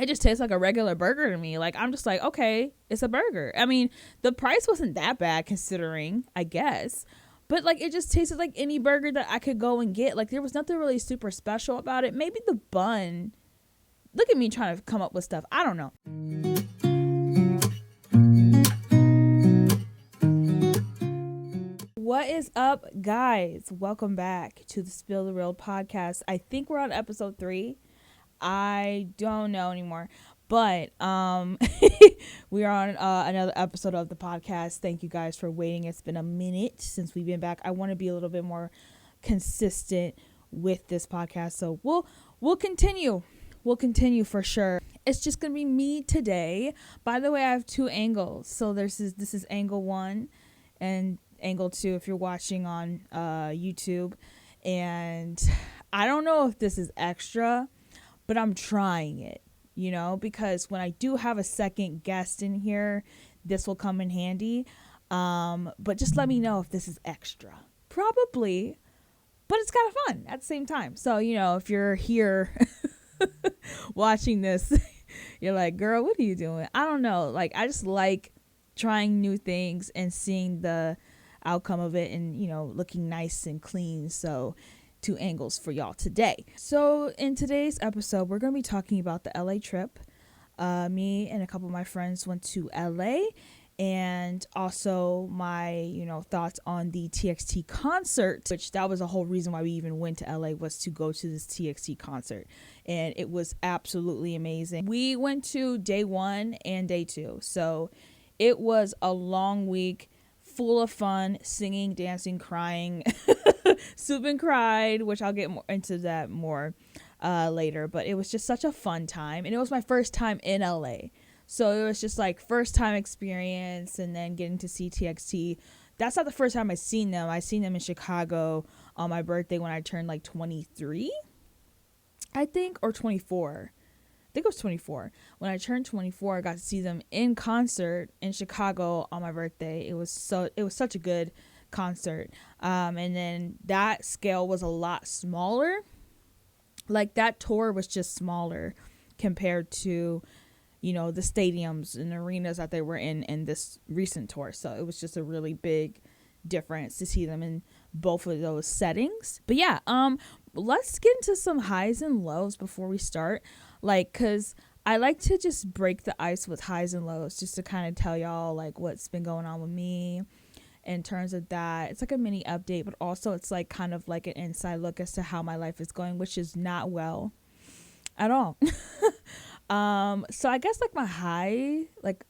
it just tastes like a regular burger to me. Like, I'm just like, okay, it's a burger. I mean, the price wasn't that bad considering, I guess. But, like, it just tasted like any burger that I could go and get. Like, there was nothing really super special about it. Maybe the bun. Look at me trying to come up with stuff. I don't know. What is up, guys? Welcome back to the Spill the Real podcast. I think we're on episode 3. I don't know anymore. But we are on another episode of the podcast. Thank you guys for waiting. It's been a minute since we've been back. I want to be a little bit more consistent with this podcast. So we'll continue. We'll continue for sure. It's just going to be me today. By the way, I have 2 angles. So this is angle 1 and angle 2 if you're watching on YouTube. And I don't know if this is extra, but I'm trying it. You know, because when I do have a second guest in here, this will come in handy. But just let me know if this is extra. Probably, but it's kind of fun at the same time. So, you know, if you're here watching this, you're like, girl, what are you doing? I don't know. Like, I just like trying new things and seeing the outcome of it and, you know, looking nice and clean. So 2 angles for y'all today. So in today's episode, we're going to be talking about the LA trip. Me and a couple of my friends went to LA, and also my, you know, thoughts on the TXT concert, which that was the whole reason why we even went to LA, was to go to this TXT concert. And it was absolutely amazing. We went to day 1 and day 2. So it was a long week full of fun, singing, dancing, crying. Soup and cried, which I'll get more into that more later. But it was just such a fun time. And it was my first time in LA. So it was just like first time experience, and then getting to see TXT. That's not the first time I've seen them. I seen them in Chicago on my birthday when I turned like 23, I think, or 24. I think it was 24. When I turned 24, I got to see them in concert in Chicago on my birthday. It was such a good concert. And then that scale was a lot smaller. Like, that tour was just smaller compared to, you know, the stadiums and arenas that they were in this recent tour. So it was just a really big difference to see them in both of those settings. But yeah, let's get into some highs and lows before we start. Like, cause I like to just break the ice with highs and lows, just to kind of tell y'all like what's been going on with me in terms of that. It's like a mini update, but also it's like kind of like an inside look as to how my life is going, which is not well at all. So I guess like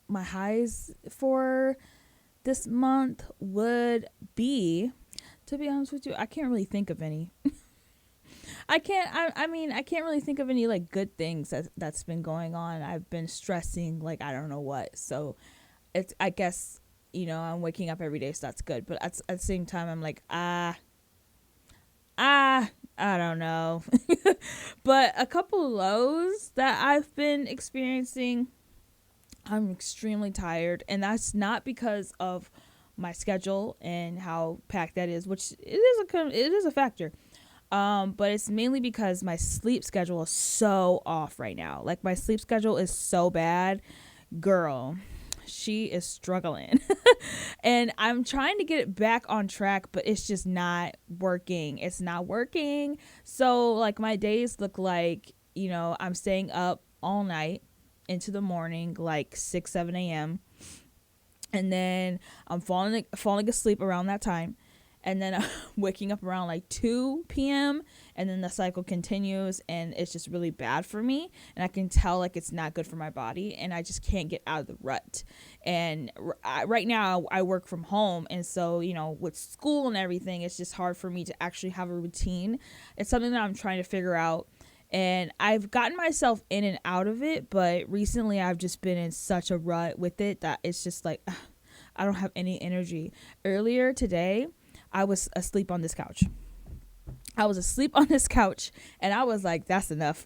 my highs for this month would be, to be honest with you, I can't really think of any. I can't really think of any like good things that's been going on. I've been stressing like I don't know what. So it's, I guess, you know, I'm waking up every day, so that's good. But at the same time, I'm like, I don't know. But a couple of lows that I've been experiencing, I'm extremely tired. And that's not because of my schedule and how packed that is, which it is a factor. But it's mainly because my sleep schedule is so off right now. Like, my sleep schedule is so bad. Girl, she is struggling. And I'm trying to get it back on track, but it's just not working. It's not working. So, like, my days look like, you know, I'm staying up all night into the morning, like 6, 7 a.m. And then I'm falling asleep around that time. And then I'm waking up around like 2 p.m. And then the cycle continues, and it's just really bad for me. And I can tell like it's not good for my body, and I just can't get out of the rut. And right now I work from home. And so, you know, with school and everything, it's just hard for me to actually have a routine. It's something that I'm trying to figure out. And I've gotten myself in and out of it. But recently I've just been in such a rut with it that it's just like, I don't have any energy. Earlier today, I was asleep on this couch. And I was like, that's enough.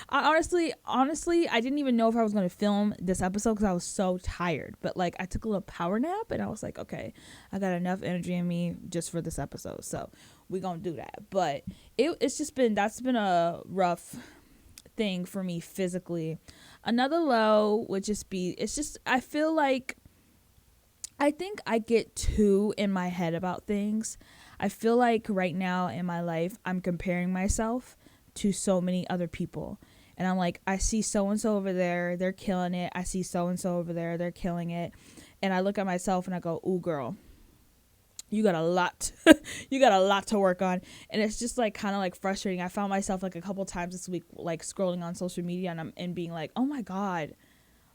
I honestly, I didn't even know if I was going to film this episode because I was so tired. But like, I took a little power nap, and I was like, okay, I got enough energy in me just for this episode. So we're going to do that. But that's been a rough thing for me physically. Another low would just be, it's just, I feel like, I think I get too in my head about things. I feel like right now in my life, I'm comparing myself to so many other people. And I'm like, I see so-and-so over there, they're killing it. I see so-and-so over there, they're killing it. And I look at myself and I go, ooh, girl, you got a lot, you got a lot to work on. And it's just like kind of like frustrating. I found myself like a couple times this week, like scrolling on social media and being like, oh my God,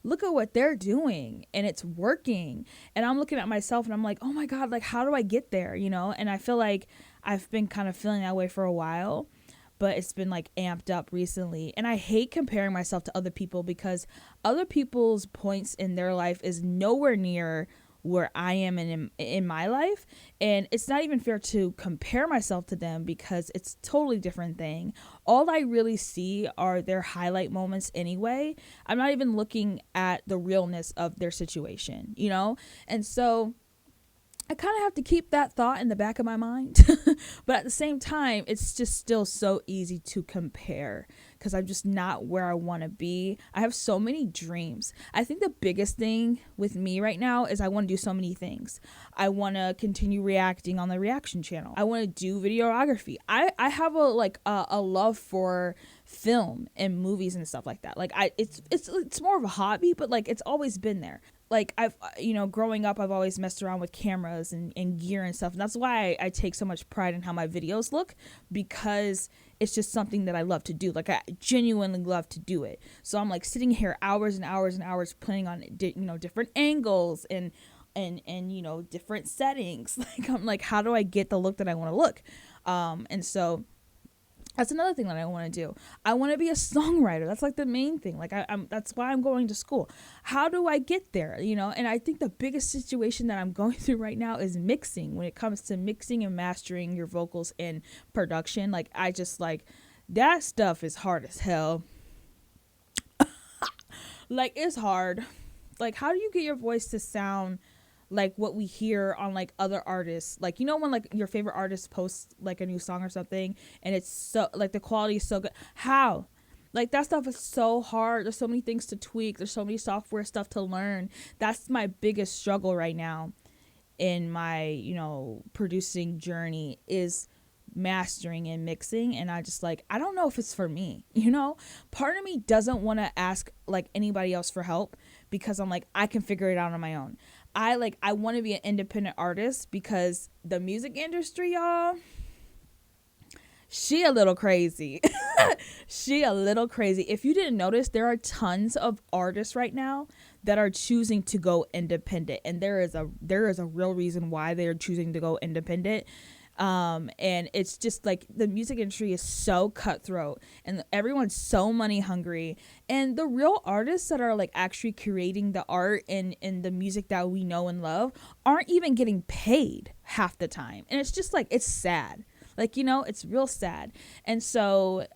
look at what they're doing and it's working. And I'm looking at myself and I'm like, oh my God, like how do I get there? You know? And I feel like I've been kind of feeling that way for a while, but it's been like amped up recently. And I hate comparing myself to other people because other people's points in their life is nowhere near where I am in my life. And it's not even fair to compare myself to them because it's a totally different thing. All I really see are their highlight moments anyway. I'm not even looking at the realness of their situation, you know? And so I kind of have to keep that thought in the back of my mind. But at the same time, it's just still so easy to compare because I'm just not where I want to be. I have so many dreams. I think the biggest thing with me right now is I want to do so many things. I want to continue reacting on the reaction channel. I want to do videography. I have a love for film and movies and stuff like that. Like it's more of a hobby, but like it's always been there. Like I've, growing up, I've always messed around with cameras and gear and stuff. And that's why I take so much pride in how my videos look, because it's just something that I love to do. Like I genuinely love to do it. So I'm like sitting here hours and hours and hours playing on, different angles and different settings. Like I'm like, how do I get the look that I want to look? And so that's another thing that I want to do. I want to be a songwriter. That's like the main thing. Like that's why I'm going to school. How do I get there? And I think the biggest situation that I'm going through right now is mixing. When it comes to mixing and mastering your vocals in production, like I just like that stuff is hard as hell. Like it's hard. Like how do you get your voice to sound like what we hear on like other artists? Like, when like your favorite artist posts like a new song or something and it's so like the quality is so good. How? Like that stuff is so hard. There's so many things to tweak. There's so many software stuff to learn. That's my biggest struggle right now in my, producing journey is mastering and mixing. And I just like, I don't know if it's for me, part of me doesn't want to ask like anybody else for help because I'm like, I can figure it out on my own. I want to be an independent artist because the music industry, y'all, she a little crazy. She a little crazy. If you didn't notice, there are tons of artists right now that are choosing to go independent. And there is a real reason why they are choosing to go independent. And it's just like the music industry is so cutthroat and everyone's so money hungry, and the real artists that are like actually creating the art and the music that we know and love aren't even getting paid half the time. And it's just like, it's sad. Like, it's real sad. And so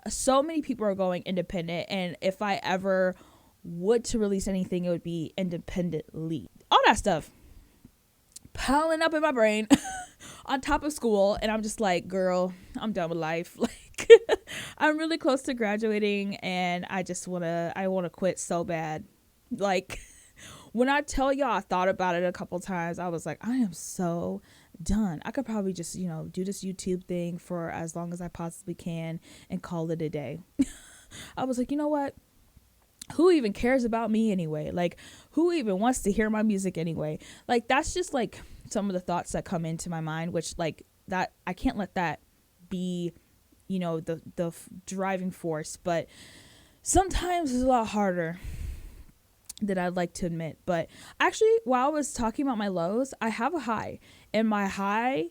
many people are going independent. And if I ever would to release anything, it would be independently. All that stuff piling up in my brain on top of school, and I'm just like, girl, I'm done with life. Like I'm really close to graduating and I want to quit so bad. Like when I tell y'all I thought about it a couple times, I was like, I am so done. I could probably just do this YouTube thing for as long as I possibly can and call it a day. I was like, you know what, who even cares about me anyway? Like, who even wants to hear my music anyway? Like, that's just like some of the thoughts that come into my mind, which like that I can't let that be, the driving force. But sometimes it's a lot harder than I'd like to admit. But actually, while I was talking about my lows, I have a high, and my high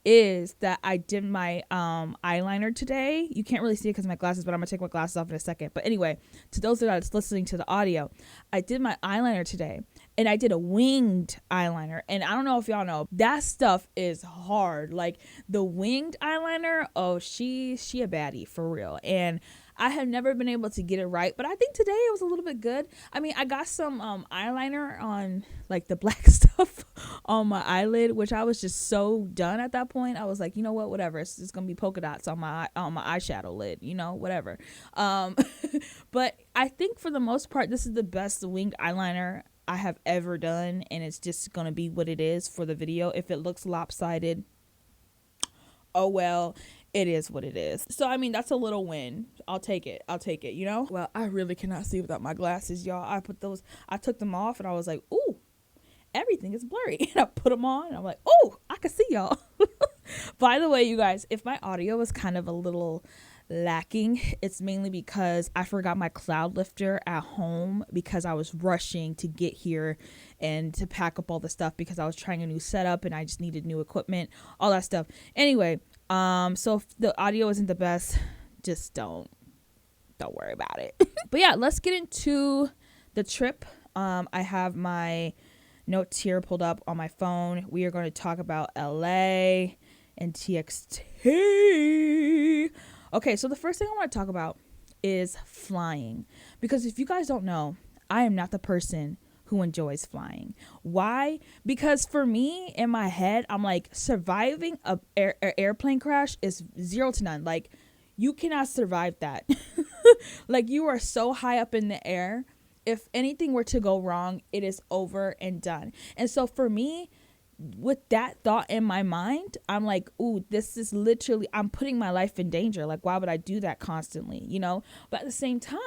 is that I did my eyeliner today. You can't really see it because of my glasses, but I'm gonna take my glasses off in a second. But anyway, to those that are listening to the audio, I did my eyeliner today, and I did a winged eyeliner. And I don't know if y'all know, that stuff is hard. Like the winged eyeliner, oh, she a baddie for real. And I have never been able to get it right, but I think today it was a little bit good. I mean, I got some eyeliner on like the black stuff on my eyelid, which I was just so done at that point. I was like, you know what, whatever. It's just gonna be polka dots on my eyeshadow lid, you know, whatever. But I think for the most part, this is the best winged eyeliner I have ever done, and it's just gonna be what it is for the video. If it looks lopsided, oh well, it is what it is. So I mean, that's a little win. I'll take it, you know. Well, I really cannot see without my glasses, y'all. I took them off and I was like, ooh, everything is blurry. And I put them on and I'm like, oh, I can see y'all. By the way, you guys, if my audio is kind of a little lacking, it's mainly because I forgot my cloud lifter at home because I was rushing to get here and to pack up all the stuff because I was trying a new setup and I just needed new equipment, all that stuff. Anyway, so if the audio isn't the best, just don't worry about it. But yeah, let's get into the trip. I have my notes here pulled up on my phone. We are going to talk about LA and TXT. Okay, so the first thing I want to talk about is flying. Because if you guys don't know, I am not the person who enjoys flying. Why? Because for me, in my head, I'm like, surviving a airplane crash is 0 to none. Like, you cannot survive that. Like, you are so high up in the air. If anything were to go wrong, it is over and done. And so for me, with that thought in my mind, I'm like, ooh, this is literally, I'm putting my life in danger. Like, why would I do that constantly, you know? But at the same time,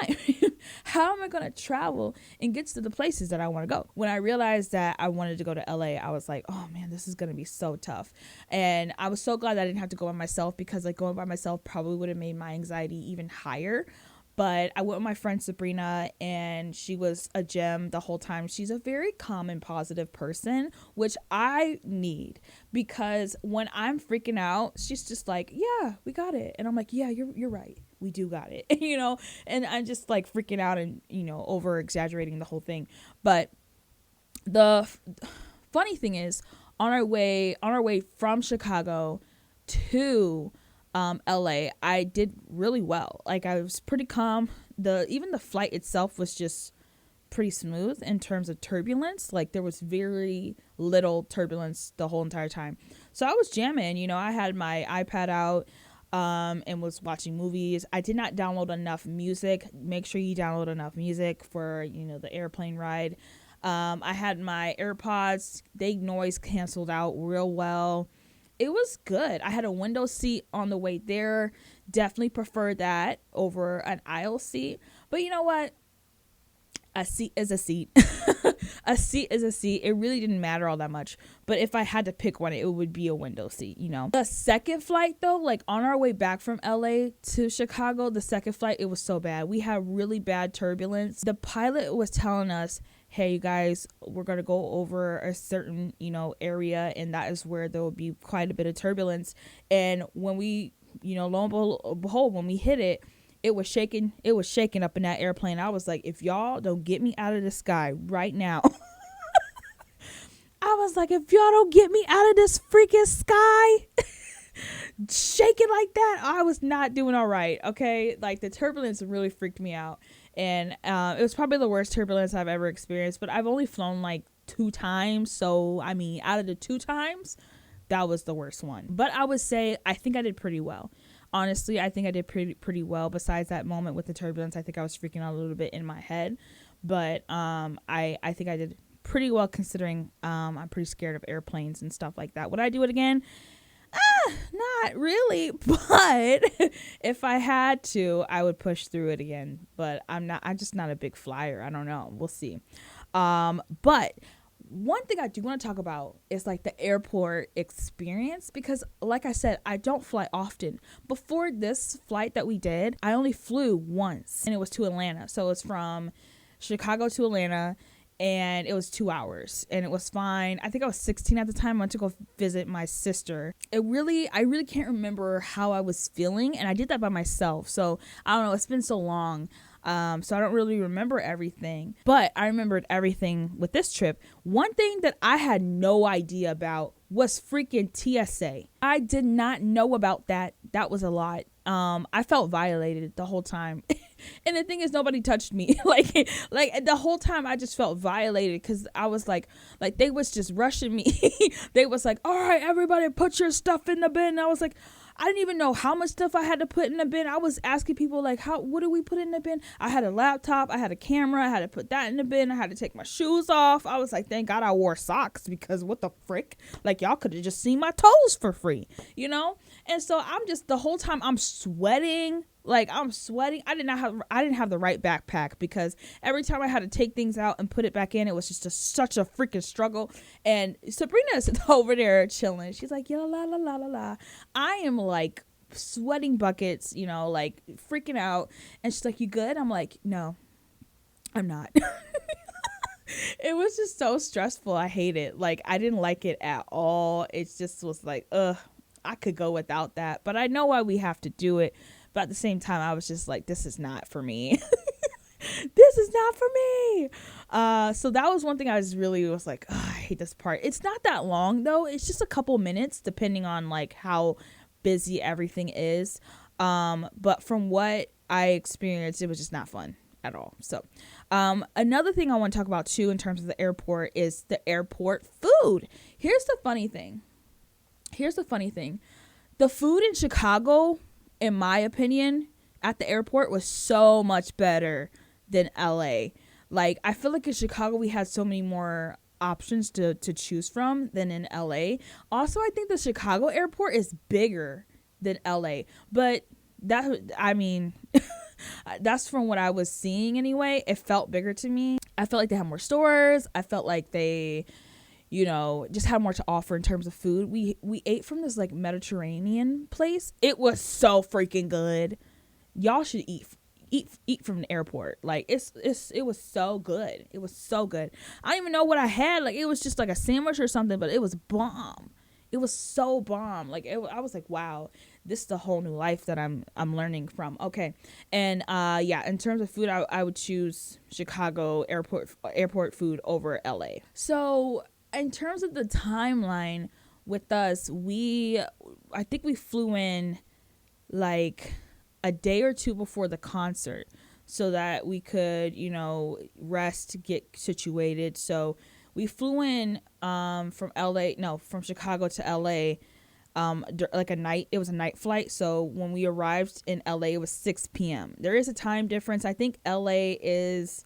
how am I going to travel and get to the places that I want to go? When I realized that I wanted to go to LA, I was like, oh man, this is going to be so tough. And I was so glad that I didn't have to go by myself, because like going by myself probably would have made my anxiety even higher. But I went with my friend Sabrina, and she was a gem the whole time. She's a very calm and positive person, which I need, because when I'm freaking out, she's just like, yeah, we got it. And I'm like, yeah, you're right. We do got it, you know, and I'm just like freaking out and, you know, over exaggerating the whole thing. But the funny thing is, on our way from Chicago to LA, I did really well. Like, I was pretty calm. Even the flight itself was just pretty smooth in terms of turbulence. Like, there was very little turbulence the whole entire time. So I was jamming, you know, I had my iPad out and was watching movies. I did not download enough music. Make sure you download enough music for, you know, the airplane ride. I had my AirPods. They noise canceled out real well. It was good. I had a window seat on the way there. Definitely preferred that over an aisle seat. But you know what? A seat is a seat. A seat is a seat. It really didn't matter all that much. But if I had to pick one, it would be a window seat, you know. The second flight, though, like on our way back from LA to Chicago, the second flight, it was so bad. We had really bad turbulence. The pilot was telling us, hey, you guys, we're going to go over a certain, you know, area, and that is where there will be quite a bit of turbulence. And when we, you know, lo and behold, when we hit it, it was shaking up in that airplane. I was like, if y'all don't get me out of the sky right now. I was like, if y'all don't get me out of this freaking sky, shaking like that, I was not doing all right. Okay. Like, the turbulence really freaked me out. And it was probably the worst turbulence I've ever experienced, but I've only flown like 2 times. So, I mean, out of the 2 times, that was the worst one. But I would say, I think I did pretty well. Honestly, I think I did pretty well. Besides that moment with the turbulence, I think I was freaking out a little bit in my head. But I think I did pretty well, considering I'm pretty scared of airplanes and stuff like that. Would I do it again? Not really, but if I had to, I would push through it again. But I'm just not a big flyer. I don't know. We'll see. But one thing I do want to talk about is like the airport experience, because like I said, I don't fly often. Before this flight that we did, I only flew once, and it was to Atlanta. So it's from Chicago to Atlanta, and it was 2 hours, and it was fine. I think I was 16 at the time. I went to go visit my sister. I really can't remember how I was feeling, and I did that by myself. So I don't know. It's been so long. So I don't really remember everything, but I remembered everything with this trip. One thing that I had no idea about was freaking TSA. I did not know about that. That was a lot. I felt violated the whole time. And the thing is, nobody touched me. like the whole time I just felt violated, because I was like they was just rushing me. They was like, all right, everybody put your stuff in the bin. And I was like, I didn't even know how much stuff I had to put in the bin. I was asking people like, what do we put in the bin? I had a laptop, I had a camera, I had to put that in the bin. I had to take my shoes off. I was like, thank God I wore socks, because what the frick? Like, y'all could have just seen my toes for free, you know? And so I'm just, the whole time I'm sweating. Like, I'm sweating. I didn't have the right backpack, because every time I had to take things out and put it back in, it was just such a freaking struggle. And Sabrina's over there chilling. She's like, la la la la la la. I am like sweating buckets, you know, like freaking out. And she's like, you good? I'm like, no, I'm not. It was just so stressful. I hate it. Like, I didn't like it at all. It just was like, I could go without that. But I know why we have to do it. But at the same time, I was just like, this is not for me. This is not for me. So that was one thing I was like, I hate this part. It's not that long, though. It's just a couple minutes, depending on like how busy everything is. But from what I experienced, it was just not fun at all. So another thing I want to talk about, too, in terms of the airport, is the airport food. Here's the funny thing. The food in Chicago, in my opinion, at the airport was so much better than LA. Like, I feel like in Chicago we had so many more options to choose from than in LA. Also, I think the Chicago airport is bigger than LA. But that's from what I was seeing anyway. It felt bigger to me. I felt like they had more stores. I felt like they, you know, just had more to offer in terms of food. We ate from this like Mediterranean place. It was so freaking good. Y'all should eat from the airport. Like, it was so good. It was so good. I don't even know what I had. Like, it was just like a sandwich or something, but it was bomb. It was so bomb. Like, I was like, wow, this is a whole new life that I'm learning from. Okay. And yeah, in terms of food, I would choose Chicago airport food over LA. So in terms of the timeline with us, I think we flew in like a day or two before the concert, so that we could, you know, rest, get situated. So we flew in from Chicago to LA, like it was a night flight. So when we arrived in LA, it was 6 p.m. There is a time difference. I think LA is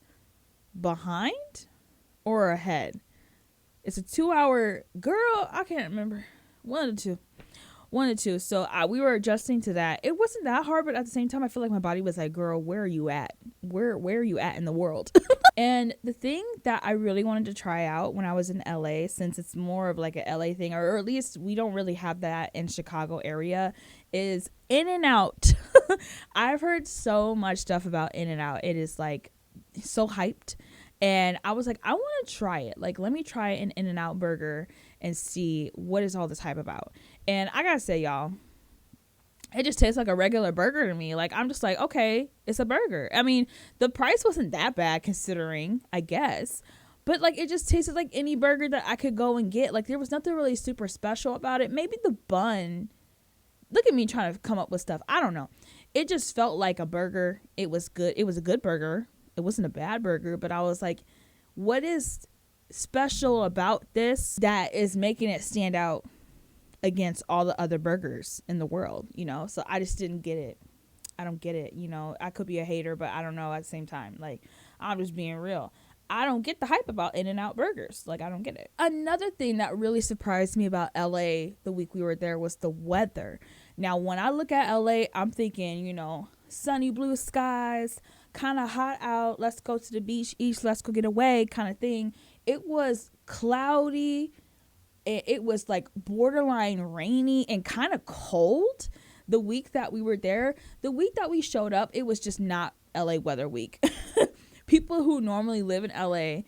behind or ahead. It's a 2-hour, girl, I can't remember. One of the two. So we were adjusting to that. It wasn't that hard, but at the same time, I feel like my body was like, girl, where are you at? Where are you at in the world? And the thing that I really wanted to try out when I was in LA, since it's more of like a LA thing, or at least we don't really have that in Chicago area, is In-N-Out. I've heard so much stuff about In-N-Out. It is like so hyped. And I was like, I want to try it. Like, let me try an In-N-Out burger and see what is all this hype about. And I gotta say, y'all, it just tastes like a regular burger to me. Like, I'm just like, okay, it's a burger. I mean, the price wasn't that bad considering, I guess. But, like, it just tasted like any burger that I could go and get. Like, there was nothing really super special about it. Maybe the bun. Look at me trying to come up with stuff. I don't know. It just felt like a burger. It was good. It was a good burger. It wasn't a bad burger, but I was like, what is special about this that is making it stand out against all the other burgers in the world, you know? So I just didn't get it. I don't get it, you know? I could be a hater, but I don't know at the same time. Like, I'm just being real. I don't get the hype about In-N-Out burgers. Like, I don't get it. Another thing that really surprised me about LA the week we were there was the weather. Now, when I look at LA, I'm thinking, you know, sunny blue skies, kind of hot out, let's go to the beach, let's go get away kind of thing. It was cloudy. It was like borderline rainy and kind of cold the week that we were there. The week that we showed up, it was just not LA weather week. People who normally live in LA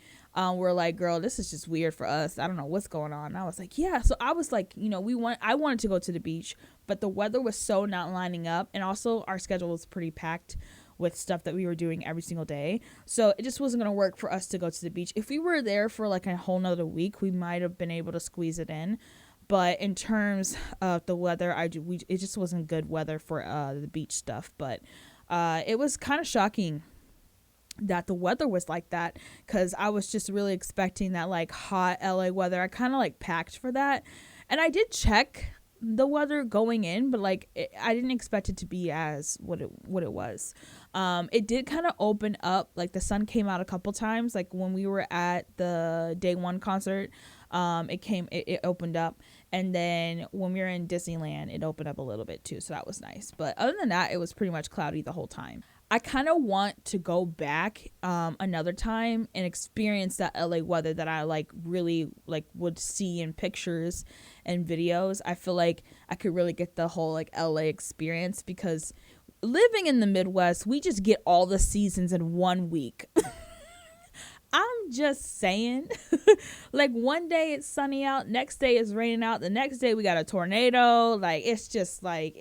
were like, girl, this is just weird for us. I don't know what's going on. And I was like, yeah. So I was like, you know, I wanted to go to the beach, but the weather was so not lining up. And also our schedule was pretty packed with stuff that we were doing every single day. So it just wasn't going to work for us to go to the beach. If we were there for like a whole nother week, we might have been able to squeeze it in. But in terms of the weather, it just wasn't good weather for the beach stuff. But it was kind of shocking that the weather was like that, because I was just really expecting that like hot LA weather. I kind of like packed for that, and I did check the weather going in, but like I didn't expect it to be as what it was. It did kind of open up, like the sun came out a couple times, like when we were at the day one concert. It opened up, and then when we were in Disneyland, it opened up a little bit too, so that was nice. But other than that, it was pretty much cloudy the whole time. I kind of want to go back another time and experience that LA weather that I like really like would see in pictures and videos. I feel like I could really get the whole like LA experience, because living in the Midwest, we just get all the seasons in 1 week. I'm just saying. Like one day it's sunny out, next day it's raining out, the next day we got a tornado. Like it's just like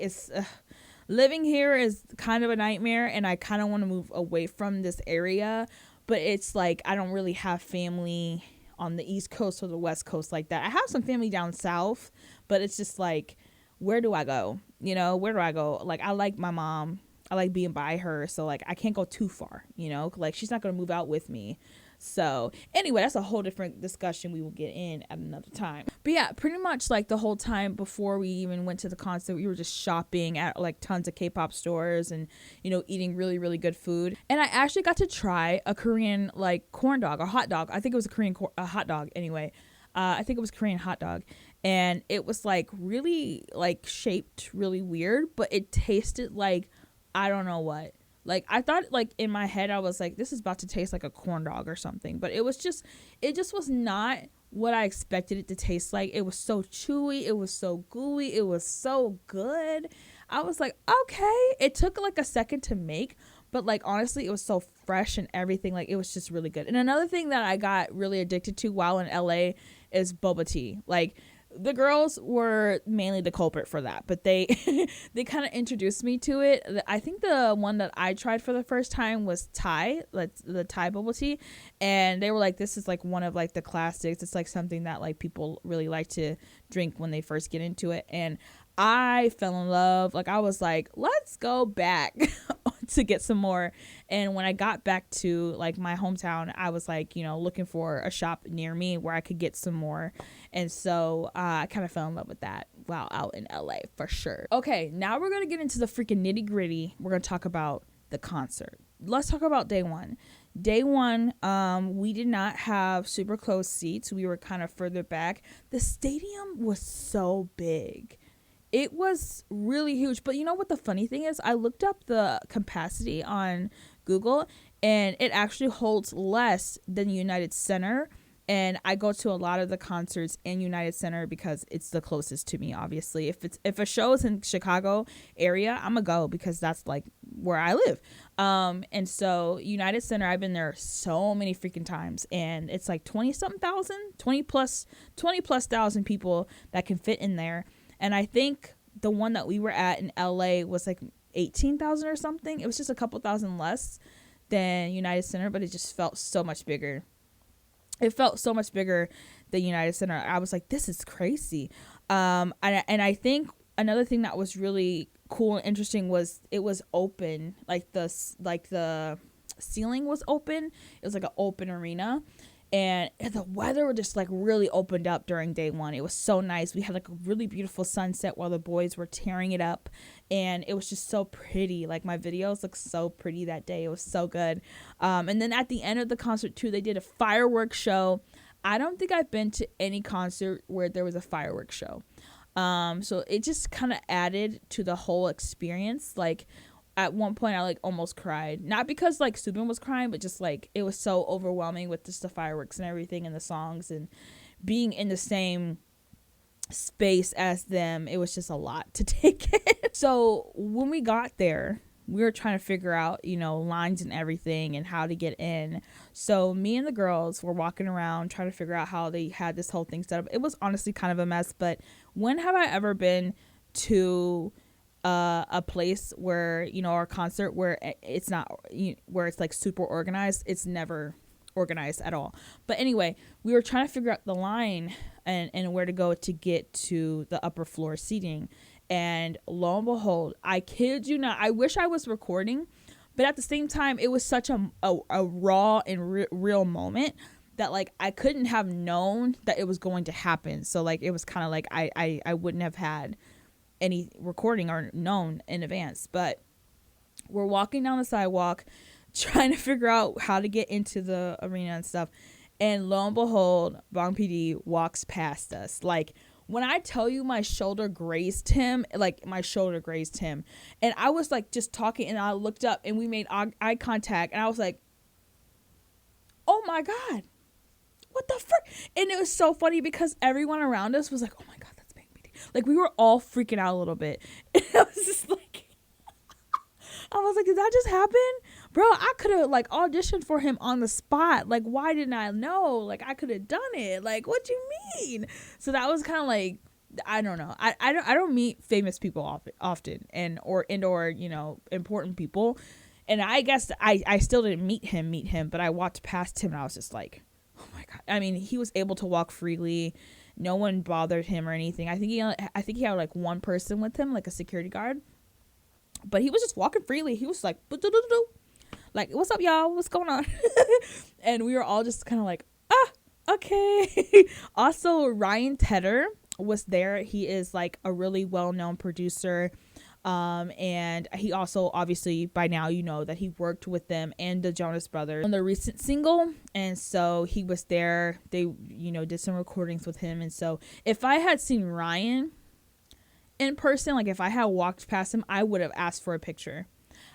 living here is kind of a nightmare, and I kind of want to move away from this area, but it's like I don't really have family on the East Coast or the West Coast like that. I have some family down south, but it's just like, where do I go? You know, where do I go? Like, I like my mom. I like being by her, so like I can't go too far, you know? Like she's not going to move out with me. So anyway, that's a whole different discussion we will get in at another time. But yeah, pretty much like the whole time before we even went to the concert, we were just shopping at like tons of K-pop stores and, you know, eating really, really good food. And I actually got to try a Korean like corn dog or hot dog. I think it was a hot dog anyway. I think it was Korean hot dog. And it was like really like shaped really weird, but it tasted like, I don't know what. Like, I thought, like, in my head, I was like, this is about to taste like a corn dog or something. But it just was not what I expected it to taste like. It was so chewy. It was so gooey. It was so good. I was like, okay. It took, like, a second to make. But, like, honestly, it was so fresh and everything. Like, it was just really good. And another thing that I got really addicted to while in LA is boba tea. Like, the girls were mainly the culprit for that, but they they kind of introduced me to it. I think the one that I tried for the first time was Thai, like the Thai bubble tea, and they were like, this is like one of like the classics. It's like something that like people really like to drink when they first get into it, and I fell in love. Like I was like, let's go back to get some more. And when I got back to like my hometown, I was like, you know, looking for a shop near me where I could get some more. And so I kind of fell in love with that while out in LA for sure. Okay, now we're going to get into the freaking nitty gritty. We're going to talk about the concert. Let's talk about day one. Day one, we did not have super close seats. We were kind of further back. The stadium was so big. It was really huge. But you know what the funny thing is? I looked up the capacity on Google, and it actually holds less than United Center. And I go to a lot of the concerts in United Center because it's the closest to me, obviously. If a show is in Chicago area, I'm going to go because that's like where I live. And so United Center, I've been there so many freaking times, and it's like 20 plus thousand people that can fit in there. And I think the one that we were at in LA was like 18,000 or something. It was just a couple thousand less than United Center, but it just felt so much bigger. It felt so much bigger than United Center. I was like, this is crazy. And I think another thing that was really cool and interesting was it was open. Like the ceiling was open. It was like an open arena. And the weather just like really opened up during day one. It was so nice. We had like a really beautiful sunset while the boys were tearing it up. And it was just so pretty. Like my videos looked so pretty that day. It was so good. And then at the end of the concert too, they did a fireworks show. I don't think I've been to any concert where there was a fireworks show. So it just kind of added to the whole experience. Like at one point I like almost cried, not because like Subin was crying, but just like it was so overwhelming with just the fireworks and everything and the songs and being in the same space as them. It was just a lot to take in. So when we got there, we were trying to figure out, you know, lines and everything and how to get in. So me and the girls were walking around trying to figure out how they had this whole thing set up. It was honestly kind of a mess, but when have I ever been to a place where, you know, or a concert where it's not, where it's like super organized? It's never organized at all. But anyway, we were trying to figure out the line and where to go to get to the upper floor seating. And lo and behold, I kid you not, I wish I was recording, but at the same time, it was such a raw and real moment that like I couldn't have known that it was going to happen. So like it was kind of like I wouldn't have had any recording or known in advance. But we're walking down the sidewalk trying to figure out how to get into the arena and stuff, and lo and behold, Bong PD walks past us. Like, when I tell you my shoulder grazed him, and I was like just talking, and I looked up and we made eye contact, and I was like, oh my God, what the frick? And it was so funny because everyone around us was like, oh my God, that's Bang PD. Like, we were all freaking out a little bit. And I was just like, did that just happen? Bro, I could have like auditioned for him on the spot. Like, why didn't I know? Like, I could have done it. Like, what do you mean? So that was kind of like, I don't know. I don't meet famous people often or you know, important people. And I guess I still didn't meet him, but I walked past him and I was just like, oh my God. I mean, he was able to walk freely. No one bothered him or anything. I think he had like one person with him, like a security guard. But he was just walking freely. He was like, like, what's up, y'all? What's going on? And we were all just kind of like, okay. Also, Ryan Tedder was there. He is like a really well-known producer. And he also, obviously, by now, you know that he worked with them and the Jonas Brothers on the recent single. And so he was there. They, you know, did some recordings with him. And so if I had seen Ryan in person, like if I had walked past him, I would have asked for a picture.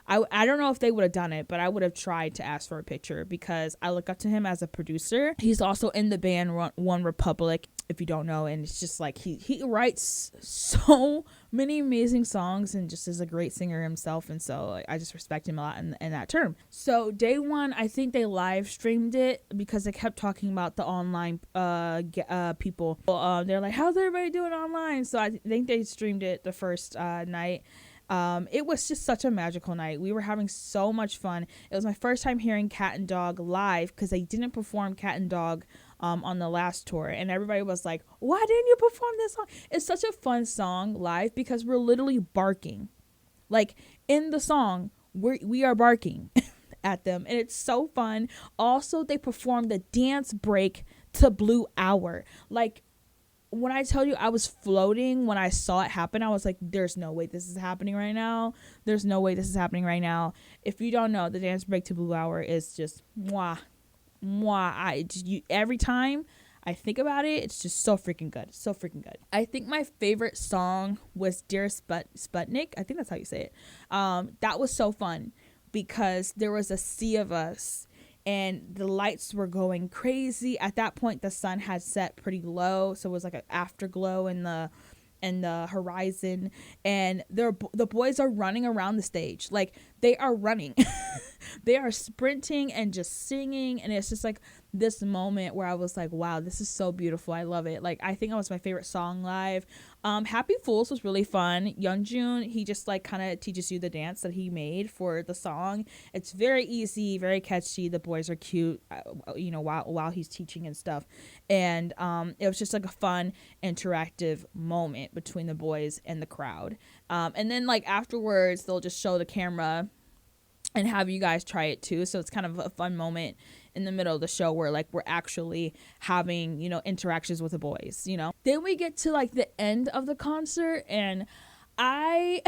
I don't know if they would have done it, but I would have tried to ask for a picture because I look up to him as a producer. He's also in the band One Republic, if you don't know, and it's just like he writes so many amazing songs and just is a great singer himself, and so I just respect him a lot in that term. So day one, I think they live streamed it because they kept talking about the online people. They're like, how's everybody doing online? So I think they streamed it the first night. It was just such a magical night. We were having so much fun. It was my first time hearing Cat and Dog live because they didn't perform Cat and Dog on the last tour, and everybody was like, why didn't you perform this song? It's such a fun song live because we're literally barking. Like, in the song, we are barking at them, and it's so fun. Also, they performed the dance break to Blue Hour. Like, when I tell you I was floating when I saw it happen, I was like, there's no way this is happening right now. There's no way this is happening right now. If you don't know, the dance break to Blue Hour is just mwah. Every time I think about it, it's just so freaking good. So freaking good. I think my favorite song was Dear Sputnik. I think that's how you say it. That was so fun because there was a sea of us. And the lights were going crazy. At that point, the sun had set pretty low, so it was like an afterglow in the horizon. And the boys are running around the stage, like they are running, they are sprinting and just singing. And it's just like this moment where I was like, wow, this is so beautiful. I love it. Like, I think that was my favorite song live. Happy Fools was really fun. Youngjoon, he just like kind of teaches you the dance that he made for the song. It's very easy, very catchy. The boys are cute, you know, while he's teaching and stuff. And it was just like a fun, interactive moment between the boys and the crowd. And then like afterwards, they'll just show the camera and have you guys try it too. So it's kind of a fun moment in the middle of the show where like we're actually having, you know, interactions with the boys, you know. Then we get to like the end of the concert, and I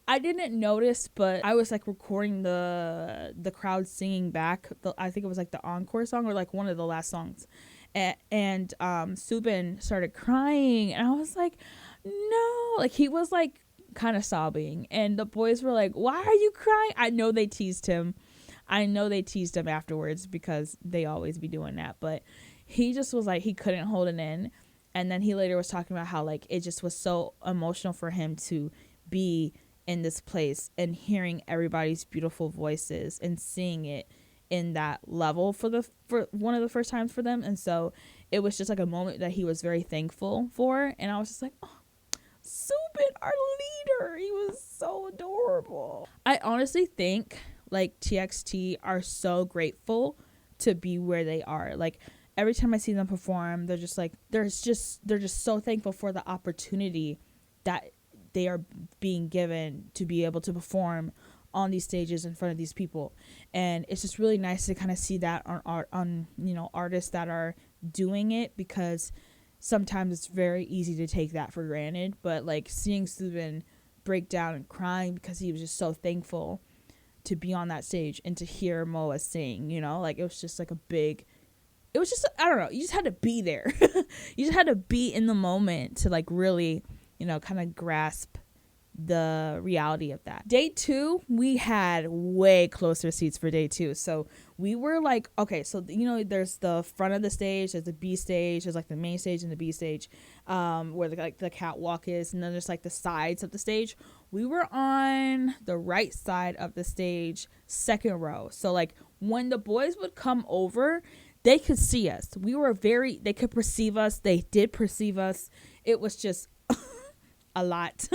I didn't notice, but I was like recording the crowd singing back. I think it was like the encore song or like one of the last songs. And Subin started crying, and I was like, no, like he was like kind of sobbing, and the boys were like, why are you crying? I know they teased him afterwards because they always be doing that, but he just was like, he couldn't hold it in. And then he later was talking about how like it just was so emotional for him to be in this place and hearing everybody's beautiful voices and seeing it in that level for one of the first times for them. And so it was just like a moment that he was very thankful for, and I was just like, oh, Subin, our leader, he was so adorable. I honestly think like TXT are so grateful to be where they are. Like every time I see them perform, they're just like, they're just so thankful for the opportunity that they are being given to be able to perform on these stages in front of these people. And it's just really nice to kind of see that on artists that are doing it, because sometimes it's very easy to take that for granted. But like seeing Subin break down and crying because he was just so thankful to be on that stage and to hear Moa sing, like it was just like it was just, I don't know, you just had to be there. You just had to be in the moment to like really, kind of grasp the reality of that. Day 2, we had way closer seats for day 2. So we were like, okay, so there's the front of the stage, there's the B stage, there's like the main stage and the B stage, where the catwalk is, and then there's like the sides of the stage. We were on the right side of the stage, second row. So like when the boys would come over, they could see us. They could perceive us. They did perceive us. It was just a lot.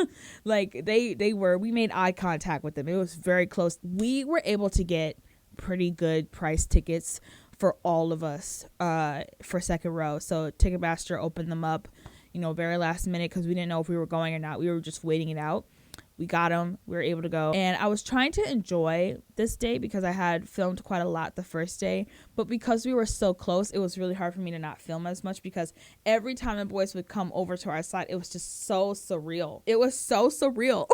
Like we made eye contact with them. It was very close. We were able to get pretty good price tickets for all of us for second row. So Ticketmaster opened them up, very last minute, because we didn't know if we were going or not. We were just waiting it out. We got them. We were able to go. And I was trying to enjoy this day because I had filmed quite a lot the first day. But because we were so close, it was really hard for me to not film as much, because every time the boys would come over to our side, it was just so surreal. It was so surreal.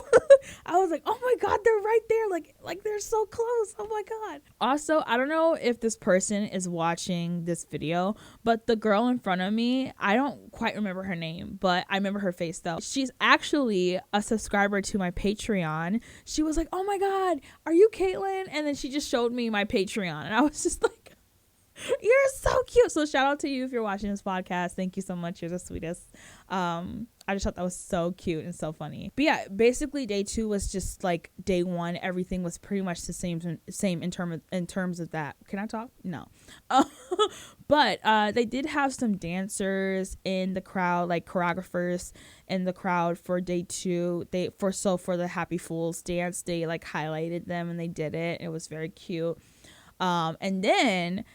I was like, oh my God, they're right there. Like they're so close. Oh my God. Also, I don't know if this person is watching this video, but the girl in front of me, I don't quite remember her name, but I remember her face though. She's actually a subscriber to my Patreon. She was like, oh my God, are you Caitlin? And then she just showed me my Patreon, and I was just like, you're so cute. So shout out to you if you're watching this podcast. Thank you so much. You're the sweetest. I just thought that was so cute and so funny. But yeah, basically day 2 was just like day 1. Everything was pretty much the same in terms of that. Can I talk? No. But they did have some dancers in the crowd, like choreographers in the crowd for day 2. For the Happy Fools dance, they like highlighted them and they did it. It was very cute. And then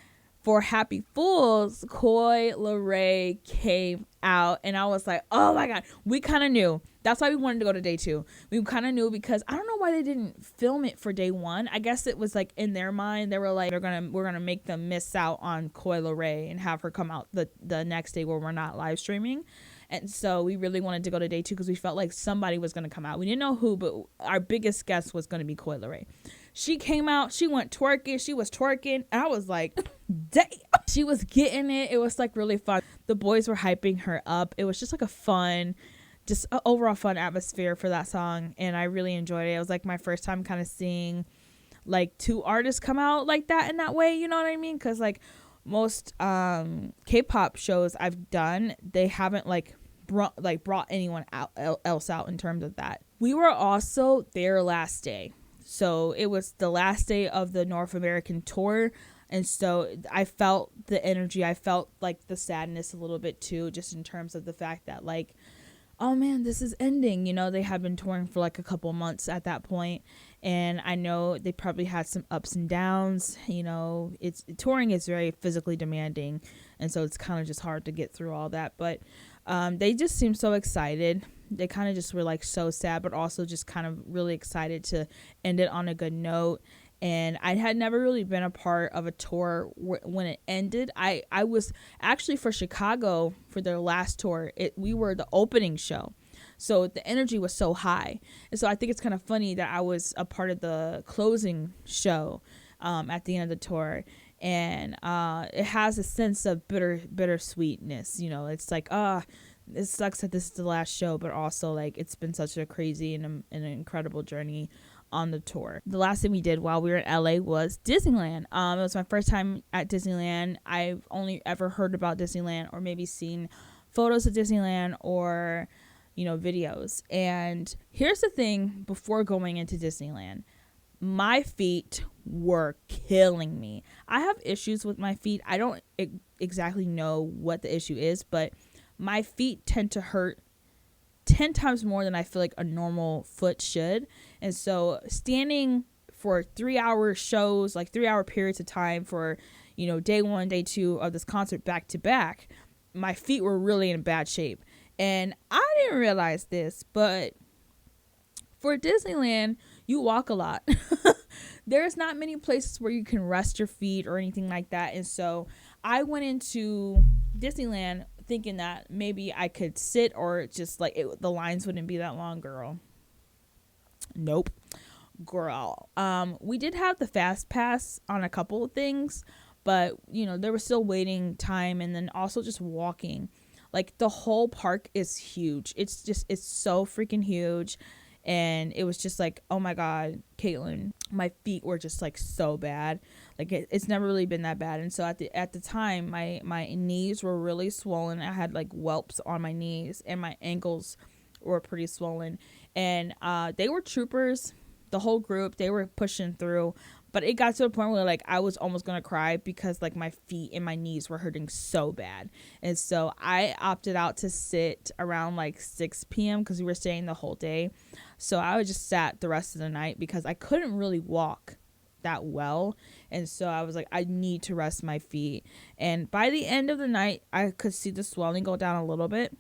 for Happy Fools, Coi Leray came out, and I was like, oh my God, we kind of knew. That's why we wanted to go to day 2. We kind of knew, because I don't know why they didn't film it for day 1. I guess it was like in their mind, they were like, we're gonna make them miss out on Coi Leray and have her come out the next day where we're not live streaming. And so we really wanted to go to day 2 because we felt like somebody was going to come out. We didn't know who, but our biggest guess was going to be Coi Leray. She came out. She went twerking. She was twerking. And I was like, damn. She was getting it. It was like really fun. The boys were hyping her up. It was just like a fun, just an overall fun atmosphere for that song. And I really enjoyed it. It was like my first time kind of seeing like 2 artists come out like that in that way. You know what I mean? Because like most K-pop shows I've done, they haven't brought anyone else out in terms of that. We were also there last day. So it was the last day of the North American tour. And so I felt the energy. I felt like the sadness a little bit too, just in terms of the fact that like, oh man, this is ending. They had been touring for like a couple months at that point. And I know they probably had some ups and downs. Touring is very physically demanding. And so it's kind of just hard to get through all that. But they just seemed so excited. They kind of just were like so sad, but also just kind of really excited to end it on a good note. And I had never really been a part of a tour when it ended. I was actually for Chicago for their last tour. We were the opening show. So the energy was so high. And so I think it's kind of funny that I was a part of the closing show at the end of the tour. And it has a sense of bittersweetness. It's like, it sucks that this is the last show, but also like it's been such a crazy and an incredible journey on the tour. The last thing we did while we were in LA was Disneyland. It was my first time at Disneyland. I've only ever heard about Disneyland or maybe seen photos of Disneyland or videos. And here's the thing, before going into Disneyland, my feet were killing me. I have issues with my feet. I don't exactly know what the issue is, but my feet tend to hurt 10 times more than I feel like a normal foot should. And so standing for 3-hour shows, like 3-hour periods of time for, day 1, day 2 of this concert back to back, my feet were really in bad shape. And I didn't realize this, but for Disneyland, you walk a lot. There's not many places where you can rest your feet or anything like that. And so I went into Disneyland thinking that maybe I could sit or just the lines wouldn't be that long, girl. Nope. Girl. We did have the fast pass on a couple of things, but there was still waiting time, and then also just walking. The whole park is huge. It's so freaking huge. And it was just oh my God, Caitlin, my feet were just so bad. It's never really been that bad. And so at the time, my knees were really swollen. I had whelps on my knees, and my ankles were pretty swollen. And they were troopers, the whole group. They were pushing through. But it got to a point where I was almost gonna cry because my feet and my knees were hurting so bad. And so I opted out to sit around 6 p.m. because we were staying the whole day. So I just sat the rest of the night because I couldn't really walk that well. And so I was I need to rest my feet. And by the end of the night, I could see the swelling go down a little bit.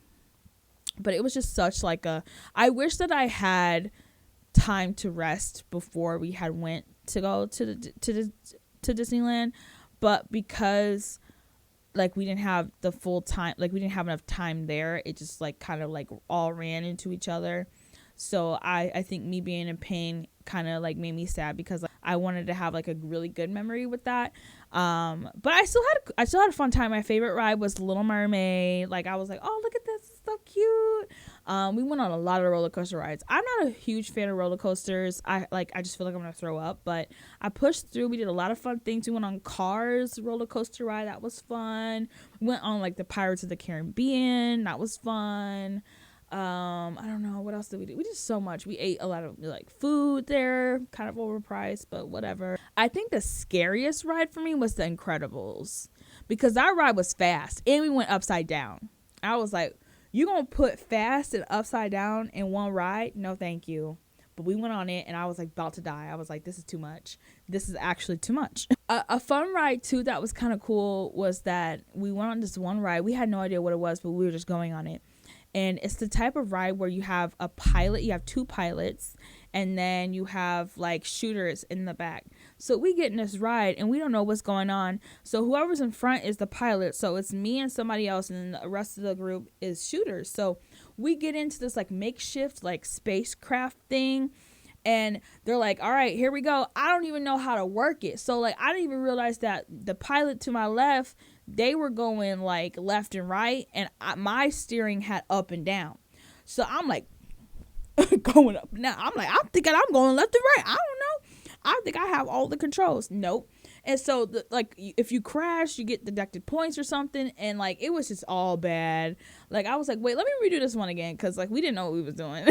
But it was just such I wish that I had time to rest before we had went to go to Disneyland, but because we didn't have the full time, we didn't have enough time there, it just kind of all ran into each other. So I think me being in pain kind of made me sad because I wanted to have a really good memory with that. But I still had a fun time. My favorite ride was Little Mermaid. I was oh, look at this, it's so cute. We went on a lot of roller coaster rides. I'm not a huge fan of roller coasters. I just feel I'm gonna throw up, but I pushed through. We did a lot of fun things. We went on Cars roller coaster ride. That was fun. We went on the Pirates of the Caribbean. That was fun. I don't know what else did we do. We did so much. We ate a lot of food there, kind of overpriced, but whatever. I think the scariest ride for me was the Incredibles, because that ride was fast and we went upside down. I was you gonna put fast and upside down in one ride? No, thank you. But we went on it and I was about to die. I was this is too much. This is actually too much. A fun ride too that was kind of cool was that we went on this one ride. We had no idea what it was, but we were just going on it. And it's the type of ride where you have a pilot, you have 2 pilots, and then you have shooters in the back. So we get in this ride and we don't know what's going on. So whoever's in front is the pilot. So it's me and somebody else, and then the rest of the group is shooters. So we get into this makeshift spacecraft thing. And they're all right, here we go. I don't even know how to work it. So I didn't even realize that the pilot to my left, they were going left and right, and my steering had up and down. So I'm going up and down. I'm thinking I'm going left and right. I don't know. I think I have all the controls. Nope. And so if you crash, you get deducted points or something. And it was just all bad. I was wait, let me redo this one again, because we didn't know what we was doing.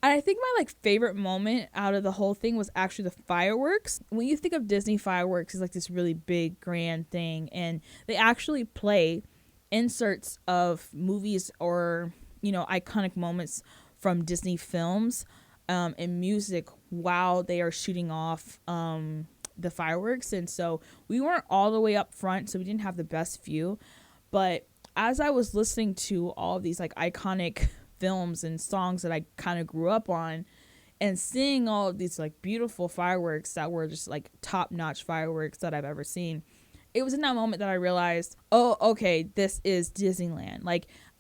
And I think my favorite moment out of the whole thing was actually the fireworks. When you think of Disney fireworks, it's this really big grand thing, and they actually play inserts of movies or iconic moments from Disney films and music while they are shooting off the fireworks. And so we weren't all the way up front, so we didn't have the best view, but as I was listening to all of these iconic films and songs that I kind of grew up on, and seeing all of these beautiful fireworks that were just top-notch fireworks that I've ever seen, it was in that moment that I realized, oh, okay, this is Disneyland.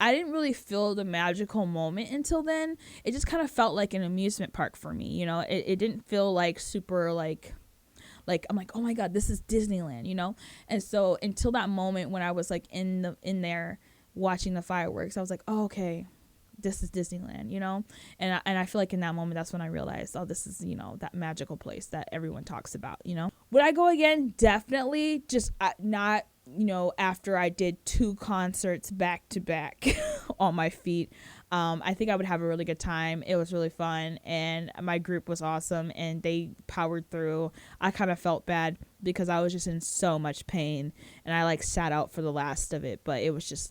I didn't really feel the magical moment until then. It just kind of felt like an amusement park for me. It didn't feel super I'm oh my God, this is Disneyland, And so until that moment when I was in there watching the fireworks, I was oh, okay, this is Disneyland, and I feel in that moment, that's when I realized, oh, this is, that magical place that everyone talks about, Would I go again? Definitely. Just not, after I did 2 concerts back to back on my feet. I think I would have a really good time. It was really fun, and my group was awesome, and they powered through. I kind of felt bad because I was just in so much pain, and I sat out for the last of it, but it was just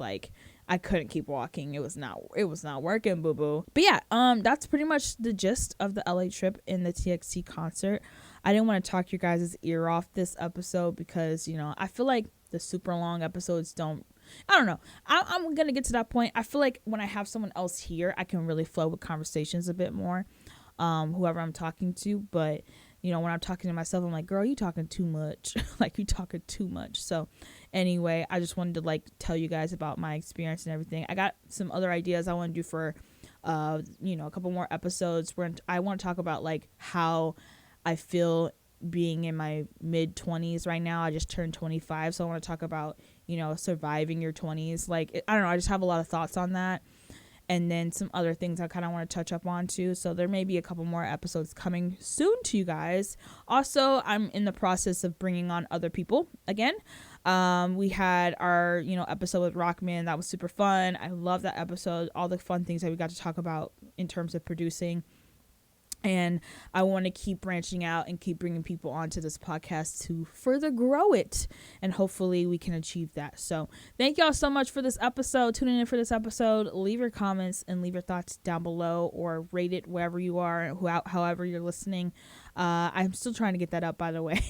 I couldn't keep walking. It was not working, boo-boo. But yeah, that's pretty much the gist of the LA trip and the TXT concert. I didn't want to talk your guys' ear off this episode because, you know, I feel like the super long episodes I don't know. I'm going to get to that point. I feel like when I have someone else here, I can really flow with conversations a bit more, whoever I'm talking to. But, you know, when I'm talking to myself, I'm like, girl, you talking too much. Like, you talking too much. So anyway, I just wanted to like tell you guys about my experience and everything. I got some other ideas I want to do for, you know, a couple more episodes where I want to talk about like how I feel being in my mid 20s right now. I just turned 25. So I want to talk about, you know, surviving your 20s. Like, I don't know. I just have a lot of thoughts on that. And then some other things I kind of want to touch up on too. So there may be a couple more episodes coming soon to you guys. Also, I'm in the process of bringing on other people again. We had our, you know, episode with Rockman. That was super fun. I love that episode. All the fun things that we got to talk about in terms of producing. And I want to keep branching out and keep bringing people onto this podcast to further grow it. And hopefully we can achieve that. So thank y'all so much for this episode, tuning in for this episode. Leave your comments and leave your thoughts down below or rate it wherever you are, however you're listening. I'm still trying to get that up, by the way.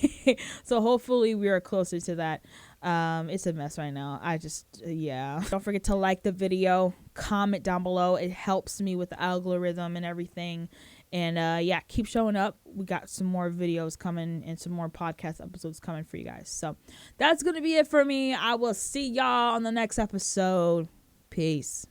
So hopefully we are closer to that. It's a mess right now. Don't forget to like the video, comment down below. It helps me with the algorithm and everything. And keep showing up. We got some more videos coming and some more podcast episodes coming for you guys. So that's going to be it for me. I will see y'all on the next episode. Peace.